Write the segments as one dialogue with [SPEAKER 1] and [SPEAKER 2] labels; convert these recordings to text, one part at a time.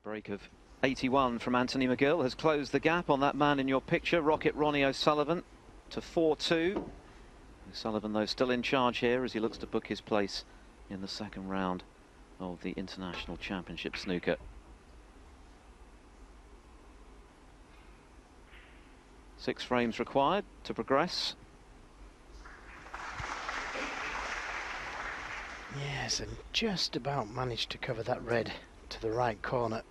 [SPEAKER 1] Break of 81 from Anthony McGill has closed the gap on that man in your picture, Rocket Ronnie O'Sullivan, to 4-2. O'Sullivan, though, still in charge here as he looks to book his place in the second round of the International Championship snooker. 6 frames required to progress.
[SPEAKER 2] Yes, and just about managed to cover that red to the right corner.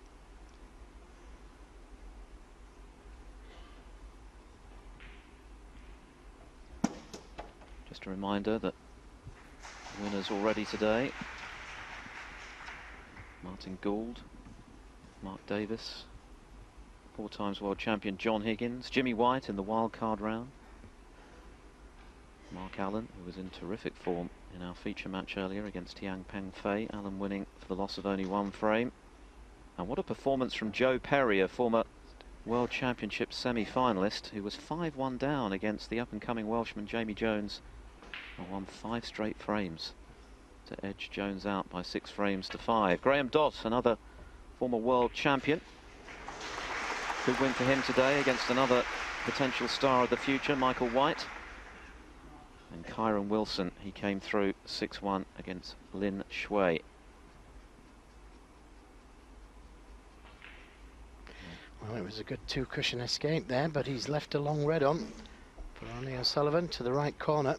[SPEAKER 1] Just a reminder that winners already today: Martin Gould, Mark Davis, 4 times world champion John Higgins, Jimmy White in the wildcard round, Mark Allen, who was in terrific form in our feature match earlier against Tiang Peng Fei, Allen winning for the loss of only 1 frame. And what a performance from Joe Perry, a former World Championship semi-finalist, who was 5-1 down against the up-and-coming Welshman Jamie Jones and won 5 straight frames to edge Jones out by 6 frames to 5. Graham Dott, another former world champion. Good win for him today against another potential star of the future, Michael White. And Kyron Wilson, he came through 6-1 against Lin Shui.
[SPEAKER 2] Well, it was a good 2-cushion escape there, but he's left a long red on for Ronnie O'Sullivan to the right corner.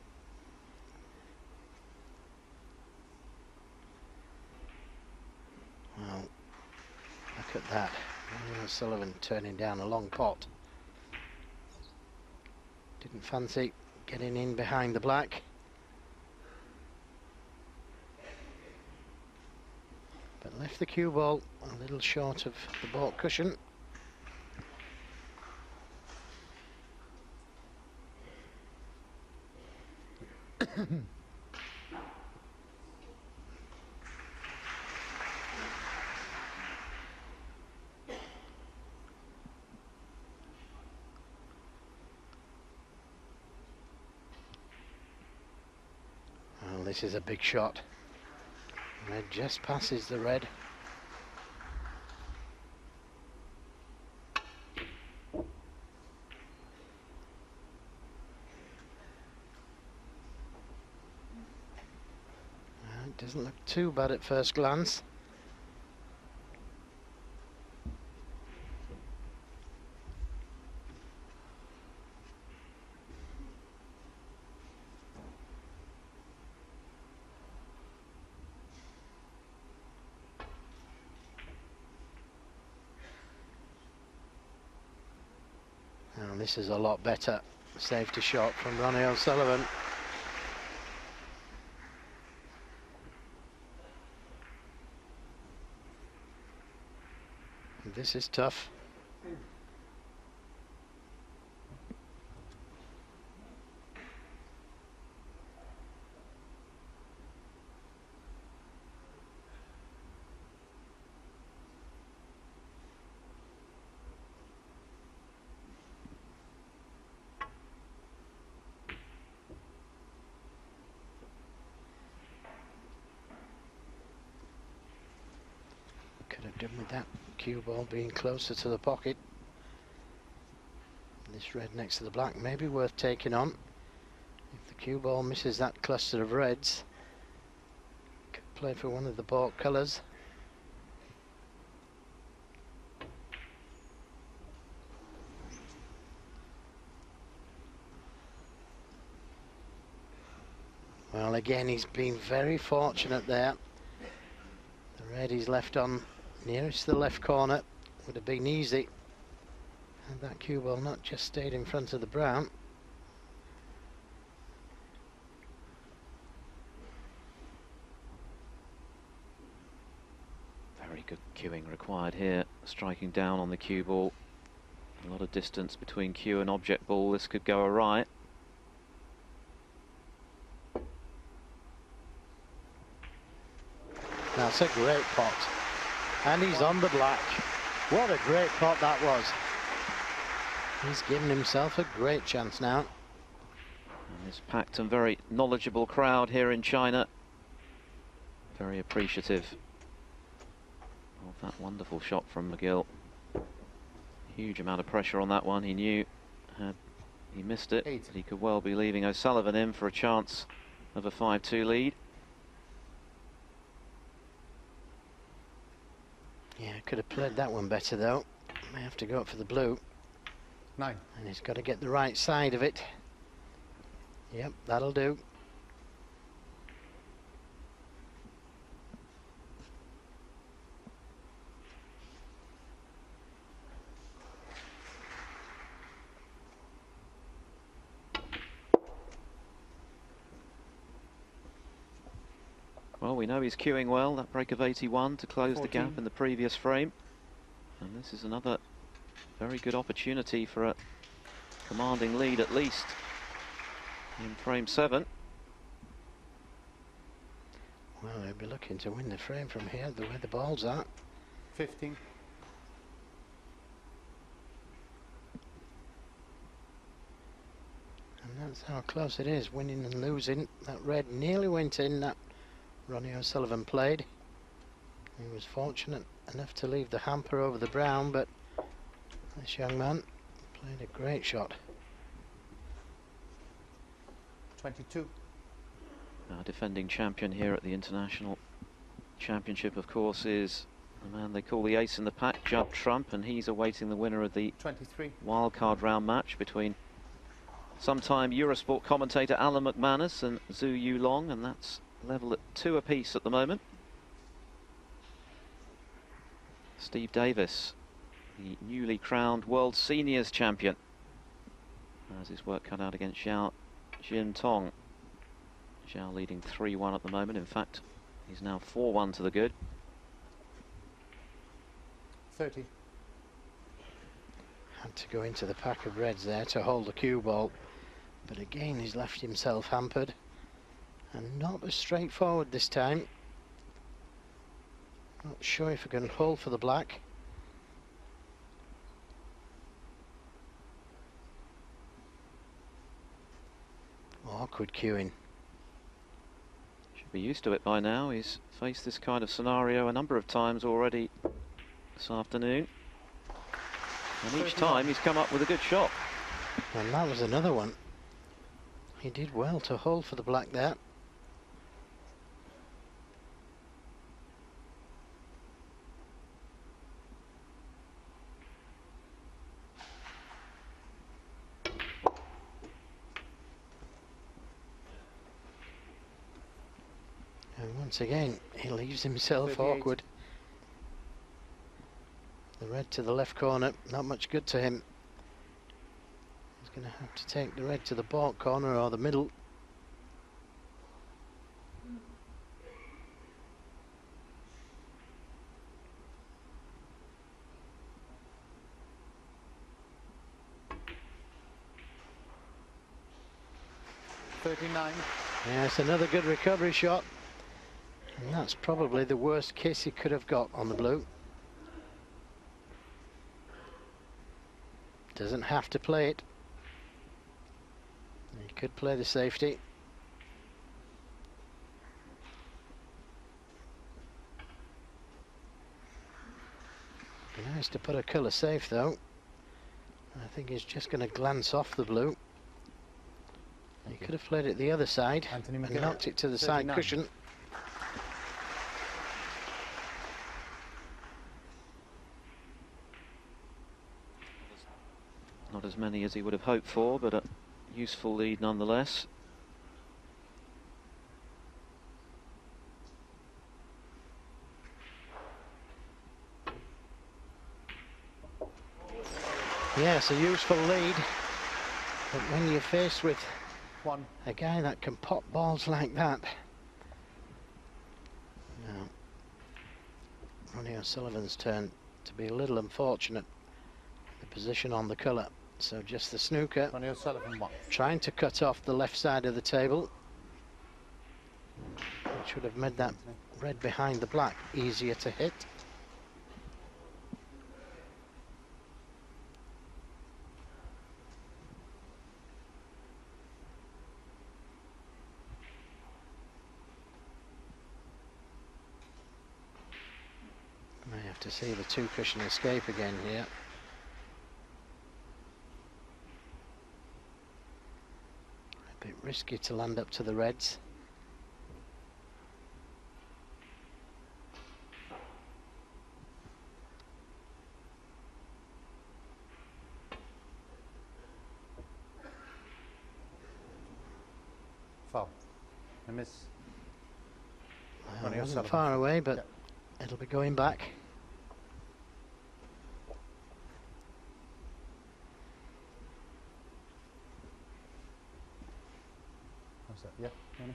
[SPEAKER 2] Well, look at that. Ronnie O'Sullivan turning down a long pot. Didn't fancy getting in behind the black. But left the cue ball a little short of the baulk cushion. Well, this is a big shot. Red just passes the red. It doesn't look too bad at first glance. And this is a lot better. Safety shot from Ronnie O'Sullivan. This is tough. Could have done with that cue ball being closer to the pocket. This red next to the black may be worth taking on. If the cue ball misses that cluster of reds, could play for one of the baulk colours. Well, again, he's been very fortunate there. The red he's left on nearest the left corner would have been easy had that cue ball not just stayed in front of the brown.
[SPEAKER 1] Very good cueing required here, striking down on the cue ball. A lot of distance between cue and object ball. This could go awry.
[SPEAKER 2] That's a great pot. And he's on the black. What a great pot that was. He's given himself a great chance now.
[SPEAKER 1] And this packed and very knowledgeable crowd here in China, very appreciative of that wonderful shot from McGill. Huge amount of pressure on that one. He knew he missed it, but he could well be leaving O'Sullivan in for a chance of a 5-2 lead.
[SPEAKER 2] Yeah, could have played that one better though. May have to go up for the blue.
[SPEAKER 3] 9.
[SPEAKER 2] And he's got to get the right side of it. Yep, that'll do.
[SPEAKER 1] Well, we know he's queuing well, that break of 81 to close
[SPEAKER 3] 14.
[SPEAKER 1] the gap in the previous frame. And this is another very good opportunity for a commanding lead at least in frame 7.
[SPEAKER 2] Well, he'll be looking to win the frame from here, the way the ball's at.
[SPEAKER 3] 15.
[SPEAKER 2] And that's how close it is, winning and losing. That red nearly went in, that Ronnie O'Sullivan played. He was fortunate enough to leave the hamper over the brown, but this young man played a great shot.
[SPEAKER 3] 22.
[SPEAKER 1] Our defending champion here at the International Championship, of course, is the man they call the ace in the pack, Judd Trump, and he's awaiting the winner of the
[SPEAKER 3] 23.
[SPEAKER 1] wildcard round match between sometime Eurosport commentator Alan McManus and Zhu Yulong, and that's level at 2 apiece at the moment. Steve Davis, the newly crowned World Seniors Champion, has his work cut out against Zhao Jintong. Zhao leading 3-1 at the moment. In fact, he's now 4-1 to the good.
[SPEAKER 3] 30.
[SPEAKER 2] Had to go into the pack of reds there to hold the cue ball, but again he's left himself hampered, and not as straightforward this time. Not sure if he can hold for the black. Awkward queuing.
[SPEAKER 1] Should be used to it by now. He's faced this kind of scenario a number of times already this afternoon, and each time he's come up with a good shot.
[SPEAKER 2] And that was another one. He did well to hold for the black there. And once again, he leaves himself
[SPEAKER 3] 38.
[SPEAKER 2] awkward. The red to the left corner, not much good to him. He's going to have to take the red to the baulk corner or the middle. Yeah, it's another good recovery shot. And that's probably the worst kiss he could have got on the blue. Doesn't have to play it. He could play the safety. Be nice to put a colour safe though. I think he's just going to glance off the blue. He could have played it the other side and knocked it to the side cushion.
[SPEAKER 1] Not as many as he would have hoped for, but a useful lead nonetheless.
[SPEAKER 2] Yes, a useful lead, but when you're faced with
[SPEAKER 3] 1.
[SPEAKER 2] a guy that can pop balls like that. Now, Ronnie O'Sullivan's turn to be a little unfortunate. The position on the colour. So just the snooker.
[SPEAKER 3] Ronnie O'Sullivan 1.
[SPEAKER 2] Trying to cut off the left side of the table, which would have made that red behind the black easier to hit. May have to see the two-cushion escape again here. A bit risky to land up to the reds.
[SPEAKER 3] Foul. I miss.
[SPEAKER 2] Well, it wasn't far away, but
[SPEAKER 3] yeah,
[SPEAKER 2] it'll be going back.
[SPEAKER 3] How's that? Yeah, Ronnie.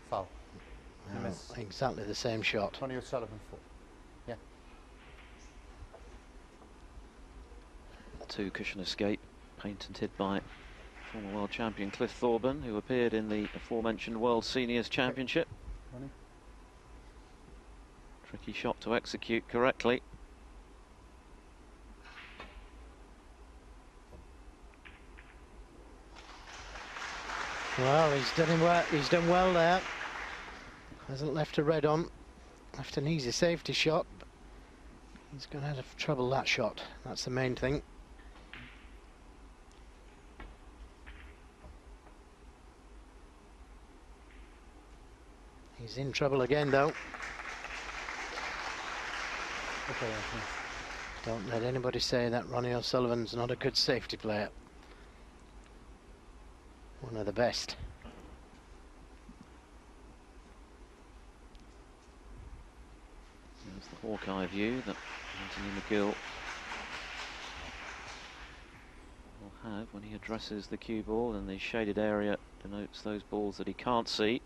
[SPEAKER 3] Foul. I
[SPEAKER 2] Well,
[SPEAKER 3] miss.
[SPEAKER 2] exactly the same shot.
[SPEAKER 3] Ronnie O'Sullivan 4. Yeah.
[SPEAKER 1] Two-cushion escape patented by former world champion Cliff Thorburn, who appeared in the aforementioned World Seniors Championship.
[SPEAKER 3] Ronnie.
[SPEAKER 1] Tricky shot to execute correctly.
[SPEAKER 2] Well, he's done well there. Hasn't left a red on. Left an easy safety shot. He's going to have trouble that shot. That's the main thing. He's in trouble again, though.
[SPEAKER 3] Okay, Anthony.
[SPEAKER 2] Don't let anybody say that Ronnie O'Sullivan's not a good safety player. One of the best.
[SPEAKER 1] There's the Hawkeye view that Anthony McGill will have when he addresses the cue ball, and the shaded area denotes those balls that he can't see.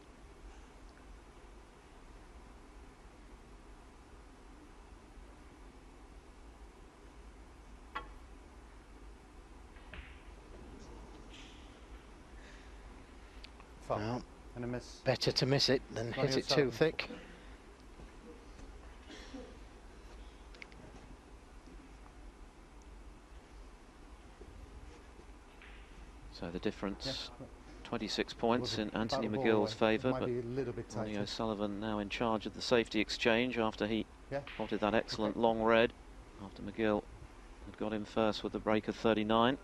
[SPEAKER 3] Foul.
[SPEAKER 2] Well,
[SPEAKER 3] And a miss.
[SPEAKER 2] better to miss it than
[SPEAKER 3] Ronnie
[SPEAKER 2] hit it too
[SPEAKER 3] O'Sullivan.
[SPEAKER 2] thick.
[SPEAKER 1] So the difference,
[SPEAKER 3] Yeah.
[SPEAKER 1] 26 points in
[SPEAKER 3] About
[SPEAKER 1] Anthony
[SPEAKER 3] the ball
[SPEAKER 1] McGill's
[SPEAKER 3] away. It
[SPEAKER 1] favour,
[SPEAKER 3] might
[SPEAKER 1] but
[SPEAKER 3] be a little bit
[SPEAKER 1] Ronnie
[SPEAKER 3] tighter.
[SPEAKER 1] O'Sullivan now in charge of the safety exchange after he
[SPEAKER 3] Yeah.
[SPEAKER 1] spotted that excellent
[SPEAKER 3] Okay.
[SPEAKER 1] long red, after McGill had got him first with the break of 39.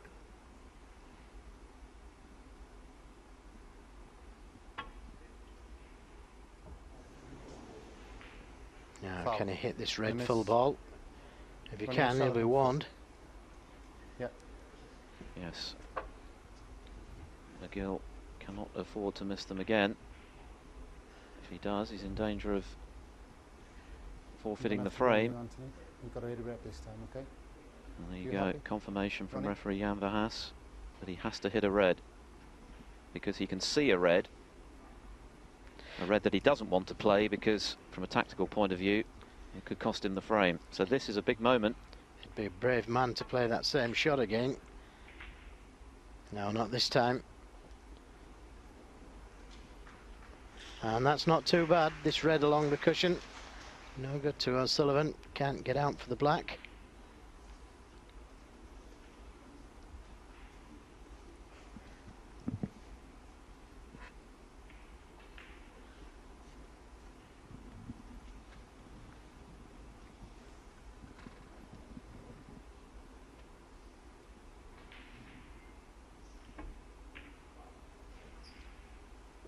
[SPEAKER 2] Now,
[SPEAKER 3] Foul.
[SPEAKER 2] can he hit this red
[SPEAKER 3] miss.
[SPEAKER 2] full ball? If he
[SPEAKER 3] Ronnie
[SPEAKER 2] can, he'll be
[SPEAKER 3] O'Sullivan.
[SPEAKER 2] warned.
[SPEAKER 1] Yes. McGill cannot afford to miss them again. If he does, he's in danger of forfeiting the frame.
[SPEAKER 3] You've got to hit a red this time, okay?
[SPEAKER 1] And there you
[SPEAKER 3] You
[SPEAKER 1] go,
[SPEAKER 3] happy?
[SPEAKER 1] confirmation from
[SPEAKER 3] Ronnie?
[SPEAKER 1] referee Jan Verhaas that he has to hit a red, because he can see a red that he doesn't want to play, because from a tactical point of view it could cost him the frame. So this is a big moment.
[SPEAKER 2] He'd be a brave man to play that same shot again. No, not this time. And that's not too bad, this red along the cushion. No good to O'Sullivan, can't get out for the black.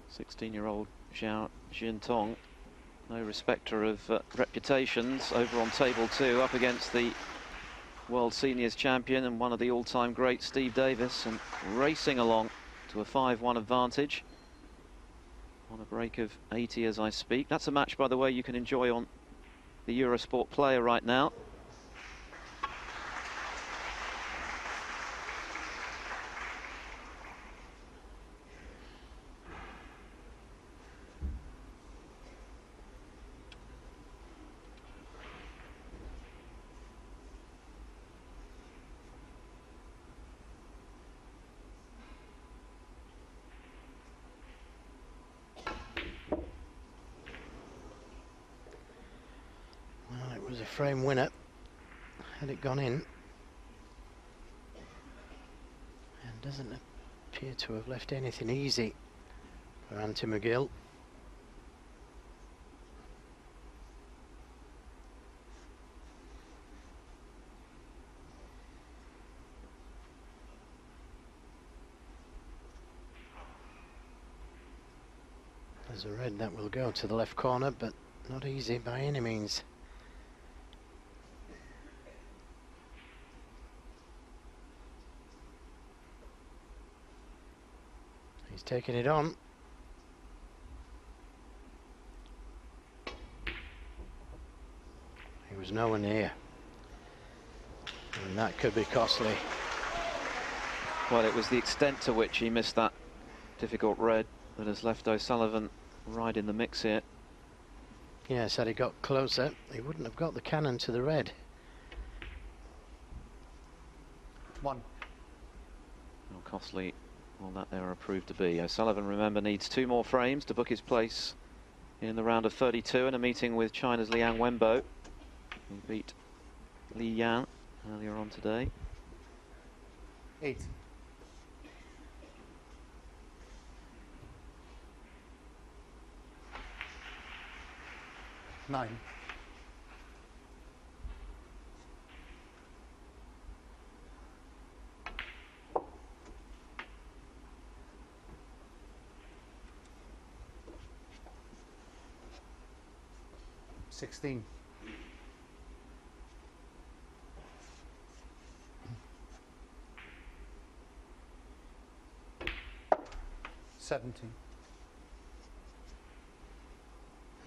[SPEAKER 1] Sixteen-year-old Zhao Jintong, no respecter of reputations, over on table 2 up against the World Seniors champion and one of the all-time greats, Steve Davis, and racing along to a 5-1 advantage on a break of 80 as I speak. That's a match, by the way, you can enjoy on the Eurosport Player right now.
[SPEAKER 2] Well, it was a frame winner, had it gone in. doesn't appear to have left anything easy for Anthony McGill. There's a red that will go to the left corner, but not easy by any means. He's taking it on. He was nowhere near. And that could be costly.
[SPEAKER 1] Well, it was the extent to which he missed that difficult red that has left O'Sullivan right in the mix here.
[SPEAKER 2] Yes, had he got closer, he wouldn't have got the cannon to the red.
[SPEAKER 3] 1.
[SPEAKER 1] How costly will that error prove to be? O'Sullivan, remember, needs 2 more frames to book his place in the round of 32 in a meeting with China's Liang Wenbo, who beat Li Yan earlier on today.
[SPEAKER 3] 8. 9. 16. 17.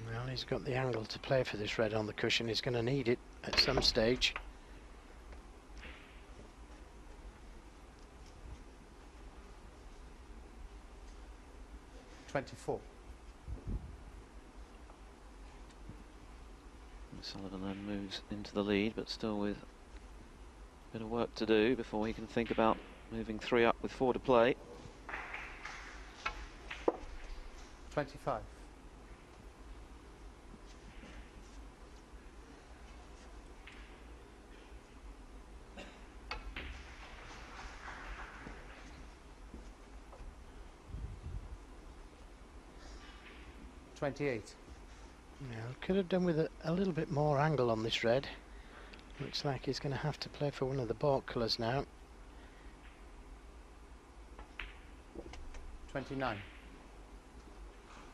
[SPEAKER 2] Well, he's got the angle to play for this red on the cushion. He's going to need it at some stage.
[SPEAKER 3] 24.
[SPEAKER 1] Sullivan then moves into the lead, but still with a bit of work to do before he can think about moving 3 up with 4 to play.
[SPEAKER 3] 25. 28.
[SPEAKER 2] Yeah, could have done with a little bit more angle on this red. Looks like he's going to have to play for one of the baulk colours now.
[SPEAKER 3] 29.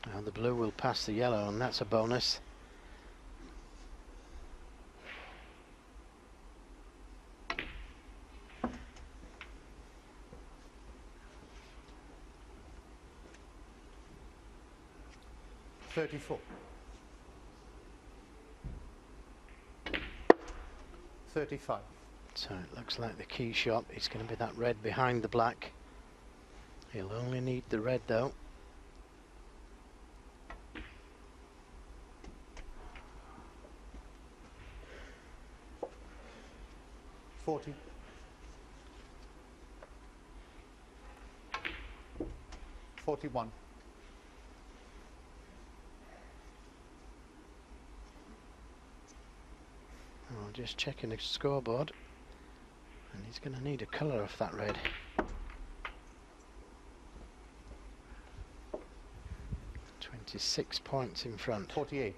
[SPEAKER 2] Now the blue will pass the yellow, and that's a bonus.
[SPEAKER 3] $34. 35.
[SPEAKER 2] So it looks like the key shot is going to be that red behind the black. He'll only need the red though.
[SPEAKER 3] $40. 41.
[SPEAKER 2] Oh, just checking the scoreboard, and he's going to need a colour off that red. 26 points in front.
[SPEAKER 3] 48.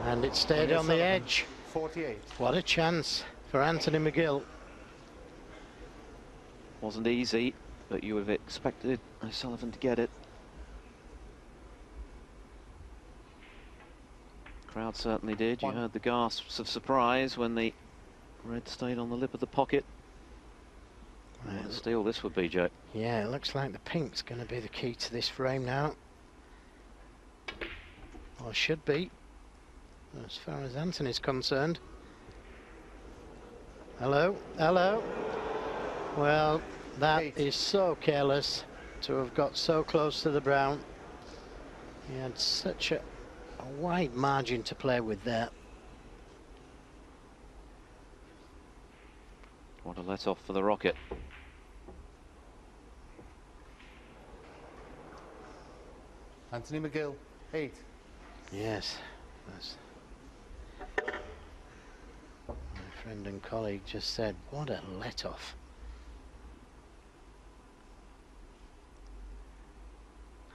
[SPEAKER 2] And it stayed on the edge.
[SPEAKER 3] 48.
[SPEAKER 2] What a chance for Anthony McGill.
[SPEAKER 1] Wasn't easy, but you would have expected O'Sullivan to get it. Crowd certainly did. You heard the gasps of surprise when the red stayed on the lip of the pocket. What a steal this would be, Joe.
[SPEAKER 2] Yeah, it looks like the pink's going to be the key to this frame now. Or should be, as far as Anthony's concerned. Hello, hello. Well, that is so careless to have got so close to the brown. He had such a wide margin to play with there.
[SPEAKER 1] What a let off for the rocket.
[SPEAKER 3] Anthony McGill, 8.
[SPEAKER 2] Yes, that's My friend and colleague just said, what a let-off.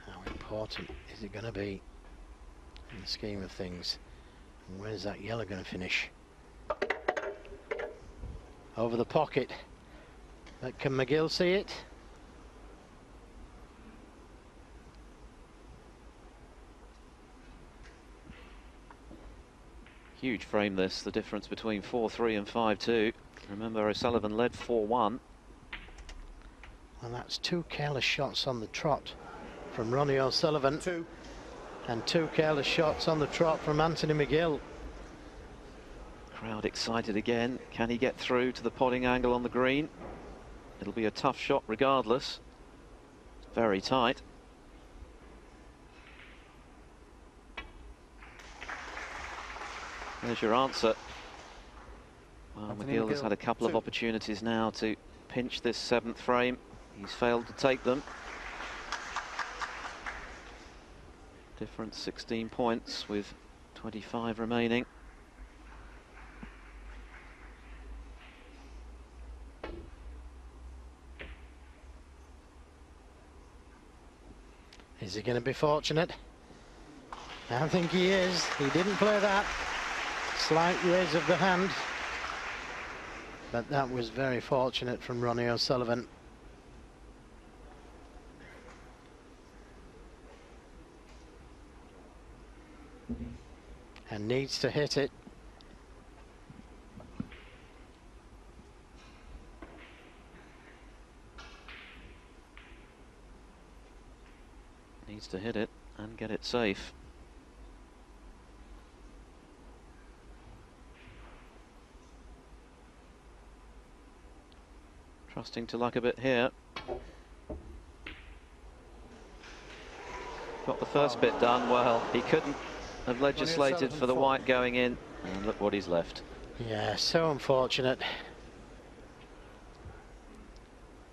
[SPEAKER 2] How important is it going to be in the scheme of things? And where's that yellow going to finish? Over the pocket. But can McGill see it?
[SPEAKER 1] Huge frame this, the difference between 4-3 and 5-2. Remember, O'Sullivan led 4-1.
[SPEAKER 2] Well, that's 2 careless shots on the trot from Ronnie O'Sullivan.
[SPEAKER 3] 2.
[SPEAKER 2] And 2 careless shots on the trot from Anthony McGill.
[SPEAKER 1] Crowd excited again. Can he get through to the potting angle on the green? It'll be a tough shot regardless. It's very tight. There's your answer. Well, McGill has had a couple of opportunities now to pinch this 7th frame. He's failed to take them. Difference 16 points with 25 remaining.
[SPEAKER 2] Is he going to be fortunate? I think he is. He didn't play that. Slight raise of the hand. But that was very fortunate from Ronnie O'Sullivan. And needs to hit it.
[SPEAKER 1] Needs to hit it and get it safe. Trusting to luck a bit here. Got the first bit done. Well, he couldn't have legislated for the white going in, and look what he's left.
[SPEAKER 2] Yeah, so unfortunate.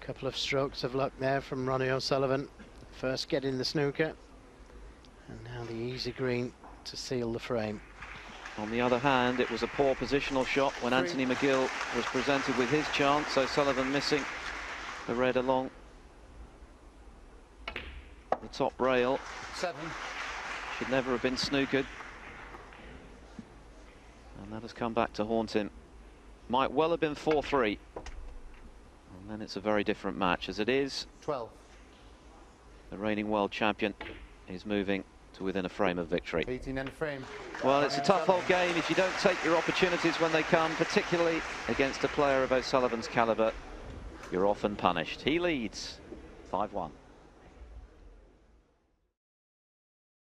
[SPEAKER 2] Couple of strokes of luck there from Ronnie O'Sullivan. First getting the snooker, and now the easy green to seal the frame.
[SPEAKER 1] On the other hand, it was a poor positional shot when Anthony McGill was presented with his chance. O'Sullivan missing the red along the top rail.
[SPEAKER 3] 7.
[SPEAKER 1] Should never have been snookered. And that has come back to haunt him. Might well have been 4-3. And then it's a very different match. As it is,
[SPEAKER 3] 12.
[SPEAKER 1] the reigning world champion is moving to within a frame of victory.
[SPEAKER 3] 18 and a frame.
[SPEAKER 1] Well, it's a tough old game. If you don't take your opportunities when they come, particularly against a player of O'Sullivan's calibre, you're often punished. He leads 5-1.